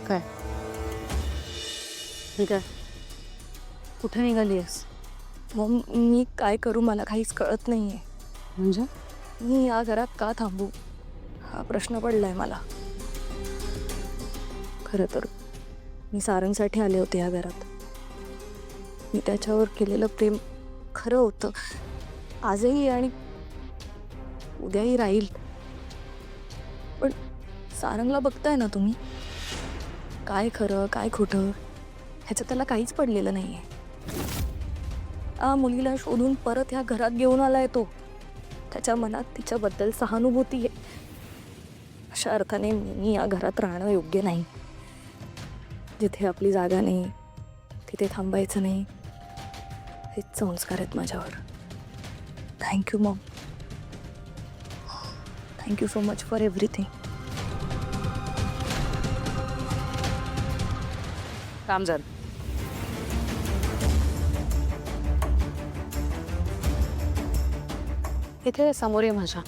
काय? मी काय? कुठे निघालीस? मग मी काय करू मला काहीच कळत नाहीये. म्हणजे? मी या घरात का थांबू हा प्रश्न पडलाय मला. खरं तर मी सारंगसाठी आले होते या घरात. मी त्याच्यावर केलेलं प्रेम खरं होतं, आजही आणि उद्याही राहील. पण सारंगला बघताय ना तुम्ही, काय खरं काय खोटं ह्याचं त्याला काहीच पडलेलं नाहीये. मुलीला शोधून परत ह्या घरात घेऊन आलाय तो. त्याच्या मनात तिच्याबद्दल सहानुभूती आहे. अशा अर्थाने मी या घरात राहणं योग्य नाही. जिथे आपली जागा नाही तिथे थांबायचं नाही, हेच संस्कार आहेत माझ्यावर. Thank you Maugham. Thank you so much for everything. काम झालं. इथे समोर ये माझ्या.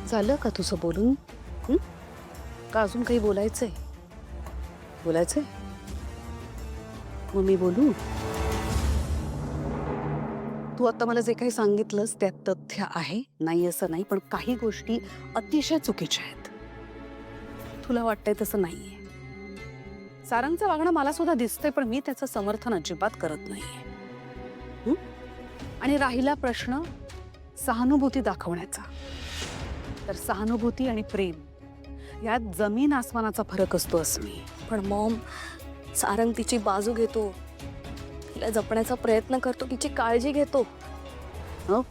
झालं का तुझं बोलून? का अजून काही बोलायचंय? बोलायचंय? मग मी बोलू? तू आता मला जे काही सांगितलंस त्यात तथ्य आहे, नाही असं नाही, पण काही गोष्टी अतिशय चुकीच्या आहेत. तुला वाटतंय तसं नाहीये. सारंगचं वागणं मला सुद्धा दिसतंय, पण मी त्याचं समर्थन अजिबात करत नाहीये. आणि राहिला प्रश्न सहानुभूती दाखवण्याचा, तर सहानुभूती आणि प्रेम यात जमीन आसमानाचा फरक असतो असं मी. पण मॉम, सारंग तिची बाजू घेतो, तिला जपण्याचा प्रयत्न करतो, तिची काळजी घेतो. हो,